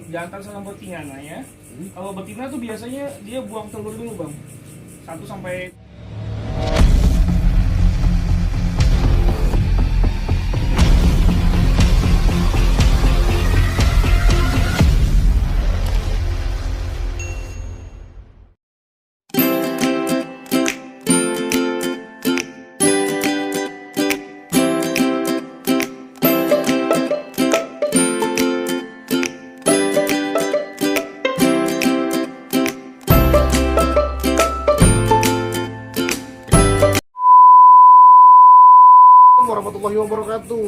jantan sama betina ya. Kalau betina tuh biasanya dia buang telur dulu bang, 1 sampai warahmatullahi wabarakatuh.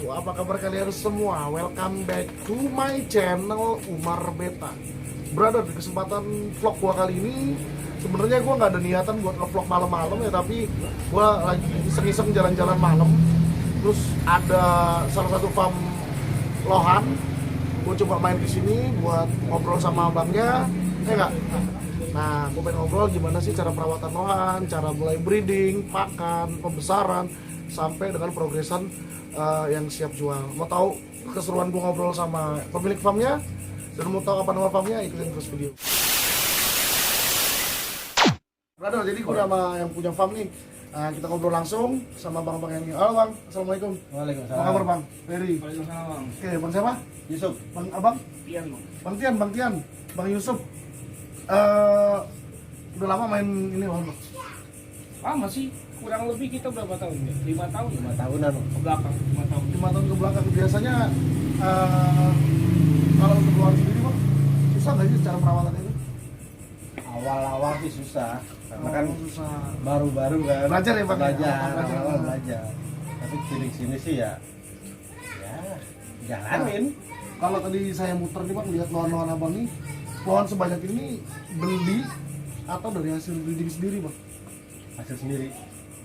Apa kabar kalian semua? Welcome back to my channel Umar Beta. Brother, di kesempatan vlog gua kali ini sebenarnya gua nggak ada niatan buat nge-vlog malam-malam ya, tapi gua lagi iseng-iseng jalan-jalan malam. Terus ada salah satu farm lohan. Gua coba main di sini buat ngobrol sama abangnya. Enggak. Nah, gua pengen ngobrol gimana sih cara perawatan lohan, cara mulai breeding, pakan, pembesaran, sampai dengan progresan yang siap jual. Mau tahu keseruan gua ngobrol sama pemilik farmnya dan mau tahu apa nama farmnya, ikutin terus video. Brother, jadi gua sama yang punya farm nih, kita ngobrol langsung sama bang-bang yang ini. Halo bang, assalamualaikum. Waalaikumsalam. Apa kabar bang? Ferry. Waalaikumsalam bang. Oke, bang siapa? Yusuf. Bang abang? Tian bang. Bang Tian, bang Yusuf. Udah lama main ini bang? Lama sih, kurang lebih kita berapa tahun ya? 5 tahun 5 tahunan. ke belakang, 5 tahun. 5 tahun ke belakang. Biasanya kalau untuk keluar sendiri bang, susah nggak sih cara perawatan itu? Awal-awal sih susah, karena kan susah. baru-baru kan. Belajar ya, Bang? Belajar, Belajar. awal belajar. Tapi sini sih ya jalanin. Kalau tadi saya muter nih bang, lihat lohan-lohan abang nih, lohan sebanyak ini beli atau dari hasil breeding sendiri bang? Hasil sendiri.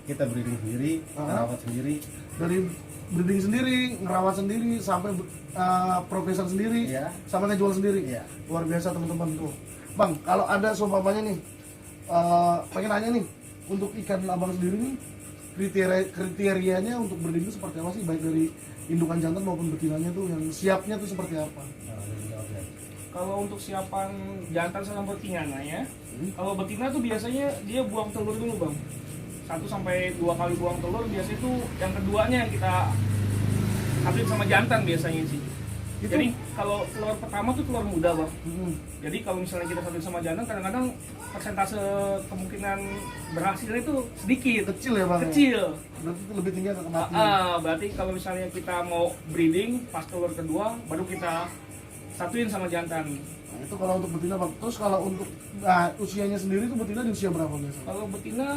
Kita breeding sendiri, merawat sendiri. Dari breeding sendiri, ngerawat sendiri, sampai progresan sendiri, Iya. sampai ngejual sendiri. Iya. Luar biasa teman-teman tuh. Bang, kalau ada seumpamanya nih, pengen nanya nih, untuk ikan abang sendiri nih, kriterianya untuk breeding itu seperti apa sih? Baik dari indukan jantan maupun betinanya tuh, yang siapnya tuh seperti apa? Kalau untuk siapan jantan sama betina ya, kalau betina tuh biasanya dia buang telur dulu bang, 1 sampai 2 kali buang telur. Biasanya itu yang keduanya yang kita ambil sama jantan biasanya sih. Itu? Jadi kalau telur pertama tuh telur muda bang. Hmm. Jadi kalau misalnya kita sambil sama jantan, kadang-kadang persentase kemungkinan berhasilnya itu sedikit, Kecil ya bang? kecil. Berarti itu lebih tinggi atau kematian? Berarti kalau misalnya kita mau breeding pas telur kedua, baru kita satuin sama jantan. Nah, itu kalau untuk betina bang. Terus kalau untuk usianya sendiri tuh betina di usia berapa biasanya? Kalau betina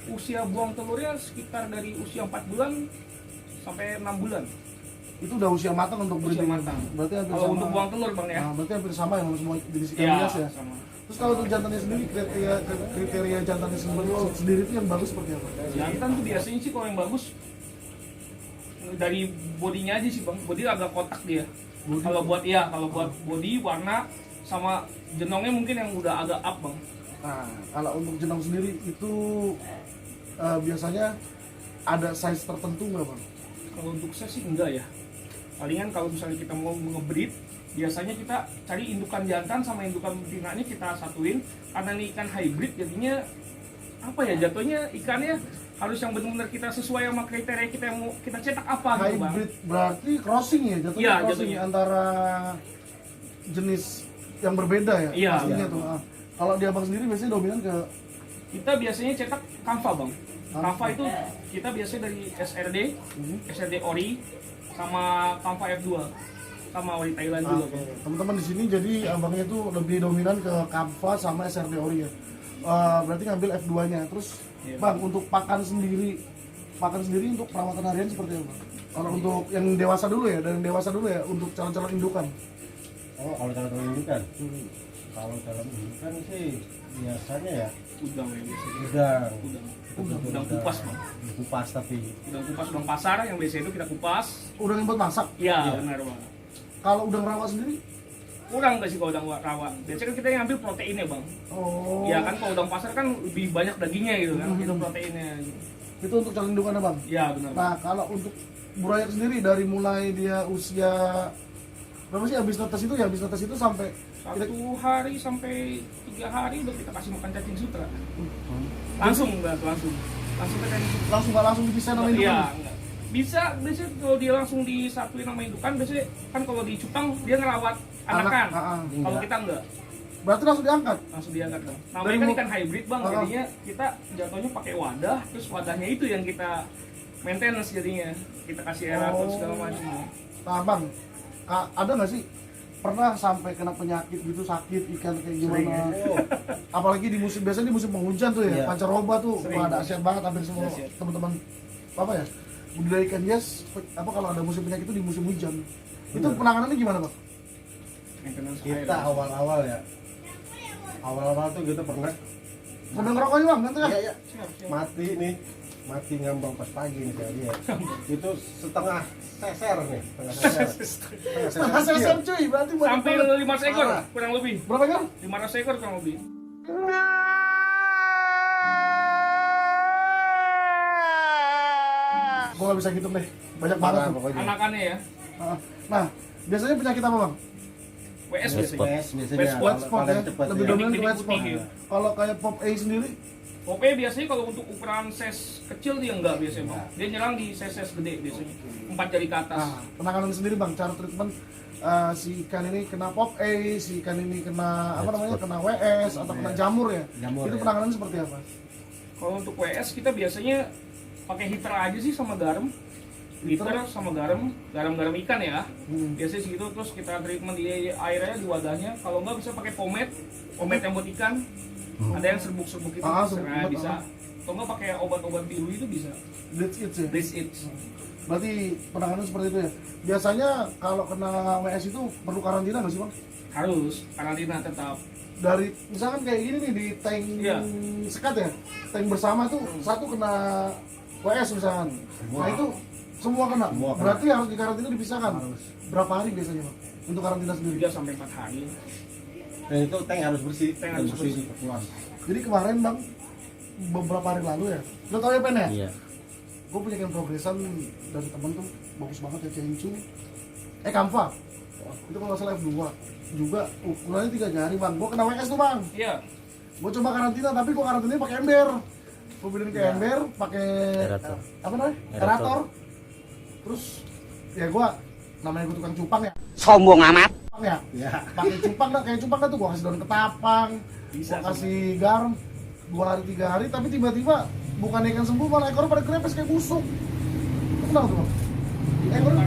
usia buang telurnya sekitar dari usia 4 bulan sampai 6 bulan. Itu udah usia matang untuk Usia breeding. matang. Berarti hampir Kalau sama. untuk buang telur bang ya. Nah, berarti hampir sama yang semua jenis ikan Iya, hias ya. sama. Terus kalau untuk jantannya sendiri, kriteria jantannya sendiri itu yang bagus seperti apa? Jantan tuh biasanya sih kalau yang bagus dari bodinya aja sih bang. Bodi agak kotak dia. Bodi. Kalau buat bodi, warna sama jenongnya mungkin yang udah agak up bang. Nah, kalau untuk jenang sendiri itu biasanya ada size tertentu nggak bang? Kalau untuk saya sih enggak ya. Palingan kalau misalnya kita mau nge-breed, biasanya kita cari indukan jantan sama indukan betinanya kita satuin. Karena ini ikan hybrid, jadinya apa ya, jatuhnya ikannya harus yang benar-benar kita sesuai sama kriteria kita yang mau kita cetak apa gitu bang. Hybrid berarti crossing ya, jatuhnya Iya, crossing jatuhnya. antara jenis yang berbeda ya. Iya, pastinya iya. tuh. Kalau di abang sendiri biasanya dominan ke Kita biasanya cetak kanva bang. Kanva itu kita biasanya dari SRD ori, sama kanva F2, sama ori Thailand juga bang. teman-teman di sini. Jadi abangnya itu lebih dominan ke Canva sama SRD Ori ya. Berarti ngambil F2-nya. Terus Iya. bang, untuk pakan sendiri untuk perawatan harian seperti apa? Kalau untuk yang dewasa dulu ya, untuk calon-calon indukan. Oh, kalau dalam indukan. Kalau dalam indukan sih biasanya ya Udang ya biasanya. udang Kupas bang. kupas tapi Udang kupas, udang pasar yang biasa itu kita kupas. Udah yang buat masak. Iya, Iya. benar bang. Kalau udang rawa sendiri, Kurang nggak sih kalau udang rawa? Biasanya kan kita yang ambil proteinnya bang. oh, Iya kan, kalau udang pasar kan lebih banyak dagingnya gitu kan, Mhm. itu proteinnya. itu untuk calon indukan bang. Iya benar. Nah, kalau untuk burayak sendiri dari mulai dia usia berapa sih habis netes itu ya? Habis netes itu sampai 1 hari sampai 3 hari udah kita kasih makan cacing sutra. Langsung ke cacing sutra. langsung nggak langsung dipisah sama Iya, indukan? enggak. Bisa biasanya kalau dia langsung disatuin sama indukan, biasanya kan kalau di cupang dia ngerawat anakan. Kalau kita enggak, Berarti langsung diangkat? langsung diangkat dong. Namanya Dari kan mu- ikan hybrid bang, jadinya kita jatuhnya pakai wadah, terus wadahnya itu yang kita maintenance jadinya. Kita kasih aerator segala macam. Nah bang, ada nggak sih pernah sampai kena penyakit gitu, sakit ikan kayak gimana? Sering, ya. Oh, Apalagi di musim, biasanya di musim penghujan tuh ya, Iya. pancaroba tuh, Sering. wah dahsyat banget hampir semua Dahsyat. teman-teman apa ya budidaya ikan hias apa kalau ada musim penyakit itu di musim hujan. Itu Bener. penanganannya gimana bang? Maintenance kita air. awal-awal ya. Awal-awal tuh kita pernah Sambil ngerokok aja bang, nanti ya? iya, iya. Siap, siap. mati ngambang pas pagi nih saya lihat. Itu setengah seser nih, setengah seser. Setengah seser cuy, berarti banyak Sampai banget. 500 ekor Parah. kurang lebih. Berapa kan? 500 ekor kurang lebih. Gue gak bisa hitung deh, banyak banget Parah tuh. pokoknya. Anakannya ya. Nah, biasanya penyakit apa bang? WS West biasanya. biasanya West White spot paling ya, cepat lebih ya. dominan ke Titik white spot. putih, ya. Kalau kayak pop A sendiri, Oke biasanya kalau untuk ukuran size kecil dia enggak biasanya bang. Dia nyerang di size gede biasanya. 4 jari ke atas. nah penanganan sendiri bang, cara treatment si ikan ini kena pop A, si ikan ini kena apa namanya, kena WS atau kena jamur ya. Jamur, Itu ya. penanganan seperti apa? Kalau untuk WS kita biasanya pakai heater aja sih sama garam. Heater sama garam ikan ya. Biasanya segitu, terus kita treatment di airnya, di wadahnya. Kalau enggak bisa pakai pomade yang buat ikan. Ada yang serbuk-serbuk itu Serbuk nah, obat, bisa. Kalau enggak pakai obat-obat biru itu bisa. That's it sih. This it. Berarti penanganan seperti itu ya. Biasanya kalau kena WS itu perlu karantina nggak sih bang? Harus karantina tetap. Dari misalkan kayak gini nih di tank Iya. sekat ya, tank bersama tuh satu kena WS misalkan. Nah itu semua kena. Semua kena. Berarti harus dikarantina dipisahkan. Harus. Berapa hari biasanya bang untuk karantina sendiri? 3 sampai 4 hari. Dan itu tank harus bersih, Tank harus bersih. keluar. Jadi kemarin bang, beberapa hari lalu ya, lo tau ya Pen ya? Iya. Gue punya ikan progresan dari temen tuh, bagus banget ya, Cencu Kamfa. Itu kalau nggak salah F2 juga ukurannya 3 jari bang. Gue kena WS tuh bang. Iya. Gue coba karantina, tapi gue karantinanya pakai ember. Gue benerin ke ember, pakai Aerator. apa namanya? Aerator. Terus ya gue namanya gue tukang cupang ya. Sombong amat. Cupang ya. Ya. Pakai cupang dah, kayak cupang dah tuh gue kasih daun ketapang, Bisa, gue kasih garam 2 hari 3 hari, tapi tiba-tiba bukan ikan sembuh malah ekornya pada krepes kayak busuk. Itu kenapa tuh bang? Ekornya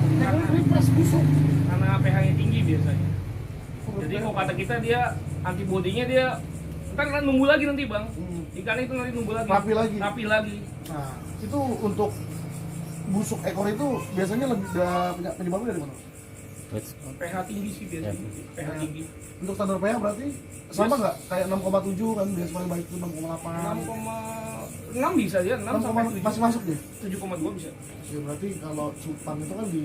krepes busuk. Karena pH-nya tinggi biasanya. Jadi kalau kata kita dia antibodinya dia ntar nunggu lagi nanti bang. Ikan itu nanti nunggu lagi. Rapi lagi. Rapi lagi. Nah, itu untuk busuk ekor itu biasanya lebih penyebabnya dari mana? pH tinggi sih biasanya. pH tinggi. Untuk standar pH berarti sama nggak? Kayak 6,7 kan biasa paling baik itu 6,8. 6,6 bisa dia. 6 sampai 7. Masih masuk deh. 7,2 bisa. Ya berarti kalau cupang itu kan di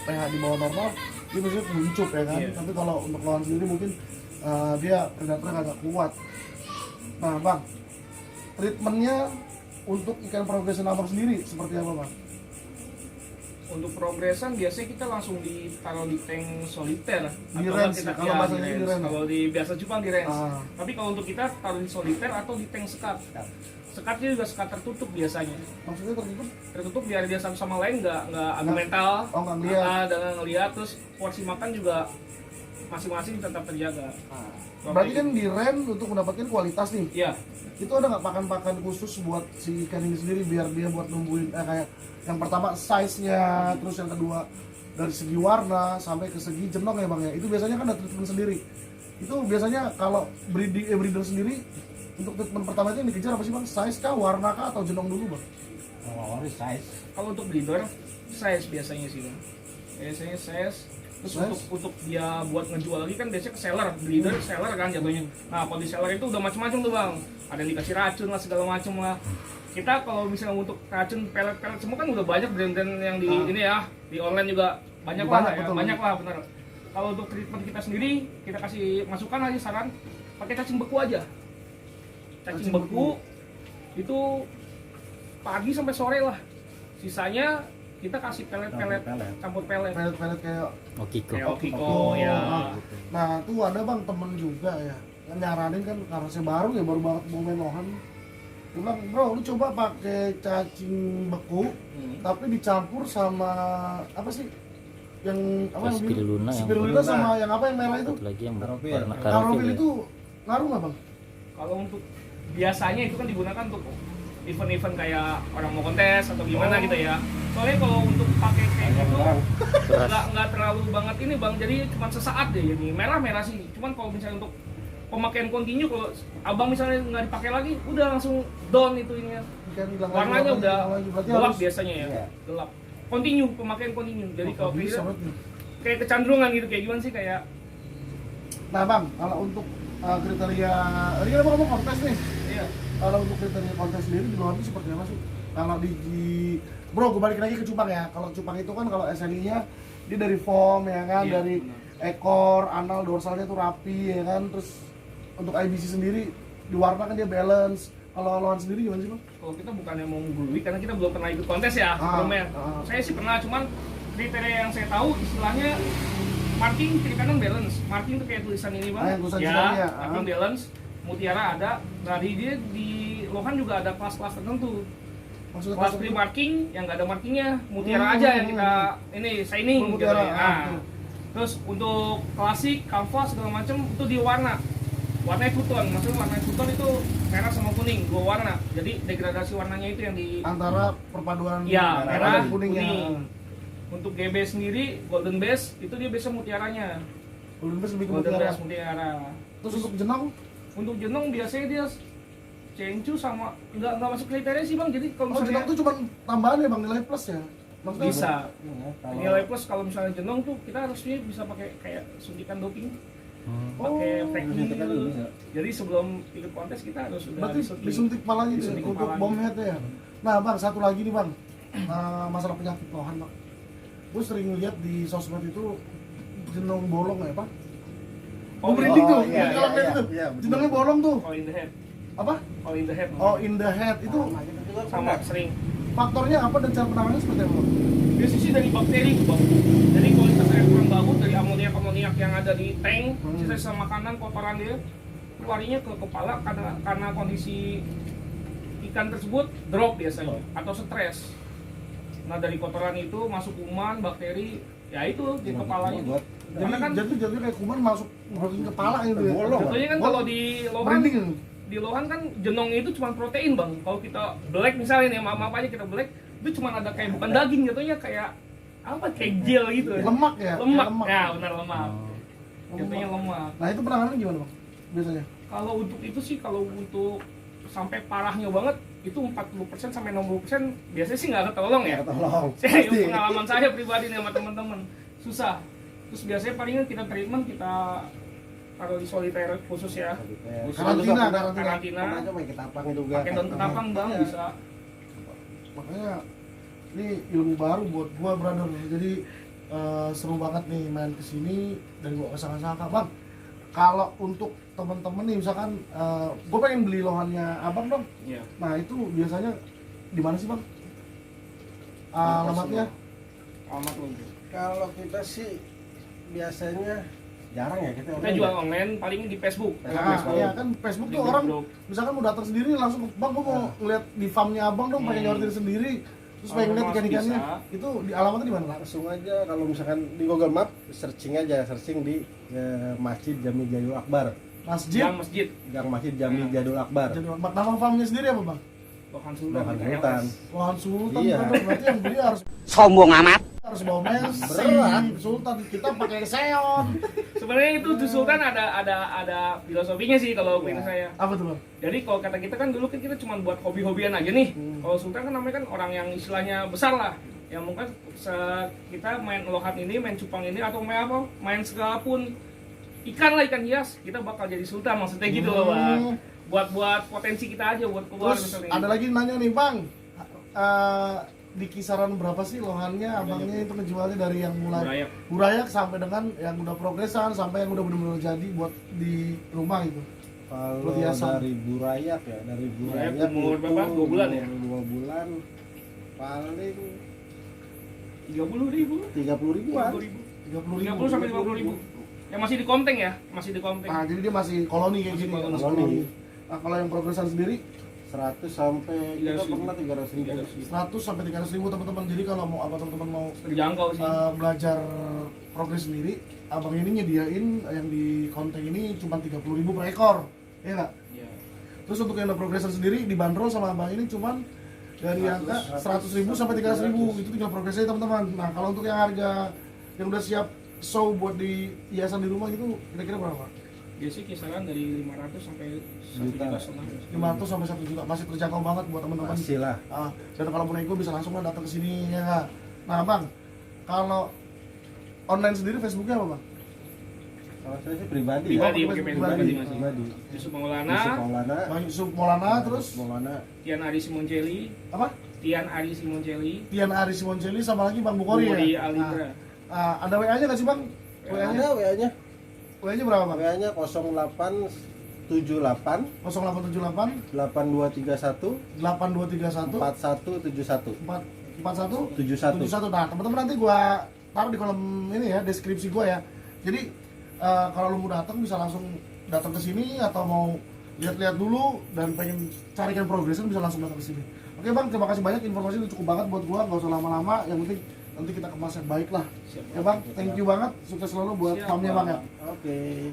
pH di bawah normal dia biasanya mencup ya kan. Iya. Tapi kalau untuk lawan sendiri mungkin dia predatornya agak kuat. Nah bang, treatmentnya untuk ikan progresan abang sendiri seperti apa bang? Untuk progresan biasanya kita langsung ditaruh di tank soliter. Di Atau range kita ya, kalau bahasanya di range. Kalau di biasa cupang di range. Ah. Tapi kalau untuk kita taruh di soliter atau di tank sekat. Sekatnya juga sekat tertutup biasanya. Maksudnya tertutup? Tertutup biar dia satu sama lain nggak argumental. Oh, nggak ngeliat. Dan nggak ngeliat, terus porsi makan juga masing-masing tetap terjaga. Berarti kan di range untuk mendapatkan kualitas nih. Iya. Itu ada nggak pakan-pakan khusus buat si ikan ini sendiri biar dia buat numbuhin kayak yang pertama size-nya, terus yang kedua dari segi warna sampai ke segi jenong ya bang ya. Itu biasanya kan ada treatment sendiri. Itu biasanya kalau breeder sendiri untuk treatment pertama itu yang dikejar apa sih bang? Size kah, warna kah, atau jenong dulu bang? Awalnya size. Kalau untuk breeder size biasanya sih bang. Biasanya size. Terus Size? untuk dia buat ngejual lagi kan biasanya ke seller, breeder seller kan jatuhnya. Nah kalau di seller itu udah macam-macam tuh bang. Ada yang dikasih racun lah segala macam lah. Kita kalau misalnya untuk racun pelet-pelet semua kan udah banyak brand-brand yang di ini ya, di online juga banyak lah ya, betul. banyak lah benar. Kalau untuk treatment kita sendiri, kita kasih masukan aja saran, pakai cacing beku aja. Cacing beku itu pagi sampai sore lah. Sisanya kita kasih pelet-pelet campur pelet pelet-pelet kayak Okiko. kayak Okiko Oh, ya. nah tuh ada bang temen juga ya yang nyaranin kan karena saya baru banget mau main lohan. Dia bilang, bro lu coba pakai cacing beku tapi dicampur sama apa sih yang apa yang Spirulina yang spirulina sama yang apa yang merah itu satu lagi yang Karofil. warna karofil karofil ya. itu ngaruh nggak bang? Kalau untuk biasanya itu kan digunakan untuk event-event kayak orang mau kontes atau gimana gitu ya. Soalnya kalau untuk pakai kayak gitu nggak terlalu banget ini bang, jadi cuma sesaat deh. Jadi merah sih. Cuman kalau misalnya untuk pemakaian kontinu, kalau abang misalnya nggak dipakai lagi, udah langsung down itu ininya. Kan hilang lagi, Warnanya hilang udah lagi. Berarti gelap harus- biasanya ya, Iya. gelap. Kontinu, pemakaian kontinu. Jadi kalau bisa kayak berarti. kayak kecenderungan gitu, kayak gimana sih kayak Nah bang, kalau untuk kriteria, ini kan abang ngomong kontes nih. iya. Kalau untuk kriteria kontes sendiri di luar itu seperti apa sih? Kalau bro, gue balik lagi ke cupang ya. Kalau cupang itu kan kalau SNI-nya dia dari foam ya kan, Iya, dari benar. ekor, anal, dorsalnya tuh rapi ya kan. Terus untuk IBC sendiri di warna kan dia balance. Kalau lohan sendiri gimana sih bang? Kalau kita bukannya mau menggurui karena kita belum pernah ikut kontes ya sebelumnya. Saya sih pernah, cuman kriteria yang saya tahu istilahnya marking kiri kanan balance. Marking itu kayak tulisan ini bang. Ah, yang tulisan ya, sini ya. marking balance. Mutiara ada. Dari dia di lohan juga ada kelas-kelas tertentu. Maksudnya Kelas kelas free marking yang nggak ada markingnya, mutiara Hmm. aja yang kita ini shining Oh, gitu mutiara, ya. Nah, oke. terus untuk klasik, kanvas segala macam itu di warna. Warnanya two tone, maksudnya warna two tone itu merah sama kuning, dua warna. Jadi degradasi warnanya itu yang di antara perpaduan ya merah dan kuning. kuningnya. Untuk GB sendiri golden base itu dia biasa mutiaranya. Golden base lebih ke Golden mutiara. base mutiara. Terus untuk jenang, Untuk jenong biasanya dia cencu sama nggak masuk kriteria sih bang. Jadi kalau oh jenang misalnya tuh cuma tambahan ya bang, nilai plus ya? Maksudnya bisa. Iya, kalau- Nilai plus kalau misalnya jenong tuh kita harusnya bisa pakai kayak suntikan doping, pakai Oh, packing suntikan dulu gitu. bisa. Jadi sebelum ikut kontes kita harus sudah berarti disuntik kepalanya itu ya, Disuntik untuk kepalanya. bom head ya. Nah bang, satu lagi nih bang, masalah penyakit lohan bang. Gue sering lihat di sosmed itu jenong bolong ya pak. Oh, Gue merinding tuh, iya, kalau iya, lihat itu iya, betul. jenongnya bolong tuh. all in the head, Apa? all in the head. Oh in the head itu Sama sering. faktornya apa dan cara penanganannya seperti apa? Bang? Biasanya sih dari bakteri bang. Jadi kualitas air kurang bagus dari amoniak yang ada di tank, sisa makanan kotoran dia larinya ke kepala karena kondisi ikan tersebut drop biasanya atau stres. Nah dari kotoran itu masuk kuman, bakteri, ya itu di kepalanya. Buat- Karena kan Jadi kayak kuman masuk ke kepala gitu ya. Bolong. contohnya kan kalau di lohan, Merinding. di lohan kan jenong itu cuma protein bang. Kalau kita black misalnya nih, maaf aja kita black, itu cuma ada kayak bukan daging jatuhnya kayak apa kayak gel gitu. Lemak ya? Lemak, Kayak ya benar lemak. Oh. Jatuhnya lemak. Nah itu penanganannya gimana bang? Biasanya? Kalau untuk itu sih, kalau untuk sampai parahnya banget itu 40% sampai 60% biasanya sih nggak ketolong ya. Tolong. Saya Pasti. pengalaman saya pribadi nih sama teman-teman susah. Terus biasanya palingan kita treatment kita taruh di solitaire khusus ya. Karantina. Karantina. Pokoknya main ketapang juga. Pakai daun ketapang bang Iya. bisa. Makanya ini ilmu baru buat gua brother. Jadi seru banget nih main kesini dan gua kesangka-sangka bang. Kalau untuk teman-teman nih misalkan gua pengen beli lohannya abang dong. Iya. Nah itu biasanya di mana sih bang? Alamatnya? Alamat lo. Kalau kita sih biasanya jarang ya kita. Kita jual online paling di Facebook. Nah, ya kan Facebook Di tuh orang grup. misalkan mau datang sendiri langsung bang gua mau ngeliat di farmnya abang dong pengen nyortir sendiri terus pengen Kalau lihat mas ikan-ikannya bisa. itu di alamatnya di mana? Langsung aja kalau misalkan di Google Map searching di Masjid Jami Jadul Akbar. Masjid. Yang masjid. Gang Masjid Jami Jadul Akbar. Jadi nama farmnya sendiri apa bang? Lohan Sultan. Lohan Sultan. Lohan Sultan Iya. brother. Berarti yang beli harus Sombong amat. bawa Messi. Berat. Sultan kita pakai Seon. Sebenarnya itu di Sultan ada filosofinya sih kalau menurut saya. Apa tuh bang? Jadi kalau kata kita kan dulu kan kita cuma buat hobi-hobian aja nih. Kalau Sultan kan namanya kan orang yang istilahnya besar lah. Yang mungkin kita main lohan ini, main cupang ini atau main apa, main segala pun ikan lah, ikan hias, kita bakal jadi Sultan maksudnya gitu loh bang. Buat potensi kita aja buat keluar Terus misalnya. ada lagi nanya nih bang. Di kisaran berapa sih lohannya abangnya itu ngejualnya dari yang mulai burayak sampai dengan yang udah progresan sampai yang udah benar-benar jadi buat di rumah gitu. Kalau Hiasan. dari Burayak ya, dari Burayak umur berapa? 2 bulan ya? umur 2 bulan paling 30.000. 30.000-an. 30.000 sampai 50.000. Yang masih di konteng ya, masih di konteng. Nah, jadi dia masih koloni kayak Masih gini, koloni. masih koloni. Nah, kalau yang progresan sendiri 100 sampai kita 300.000. pernah 300.000. 100 sampai 300.000 teman-teman. Jadi kalau mau apa teman-teman mau Terjangkau sih. belajar progres sendiri, abang ini nyediain yang di konten ini cuma 30.000 per ekor, ya nggak? Iya. Terus untuk yang progression sendiri dibanderol sama abang ini cuman dari angka 100.000 sampai 300.000, itu tinggal progresnya teman-teman. Nah kalau untuk yang harga yang udah siap show buat di hiasan di rumah gitu kira-kira berapa? Biasanya kisaran dari 500 sampai 1 Juta. juta setengah. 500 sampai 1 juta, masih terjangkau banget buat teman-teman. Masih lah. Dan kalau mau nego bisa langsung lah datang ke sini ya nggak? Nah bang, kalau online sendiri Facebooknya apa bang? Kalau saya sih pribadi ya. Pribadi, pakai pribadi masih. Pribadi. Yusuf Yusuf Maulana, Maulana, Bang Yusuf Maulana, terus Maulana, Tian Ari Simoncelli, apa? Tian Ari Simoncelli, Tian Ari Simoncelli sama lagi Bang Bukori Bukori ya? Alindra. Ada WA-nya nggak sih bang? WA-nya? ada WA-nya. WA-nya berapa bang? WA-nya 0878 0878 8231 8231 4171 41 71. 71. Nah, teman-teman nanti gua taruh di kolom ini ya, deskripsi gua ya. Jadi kalau lu mau datang bisa langsung datang ke sini atau mau lihat-lihat dulu dan pengen carikan progression bisa langsung datang ke sini. Oke Bang, terima kasih banyak, informasi itu cukup banget buat gua, nggak usah lama-lama, yang penting nanti kita kemas yang baik lah. Siap, Ya Bang, thank you banget, sukses selalu buat Siap, farmnya Bang ya. Oke.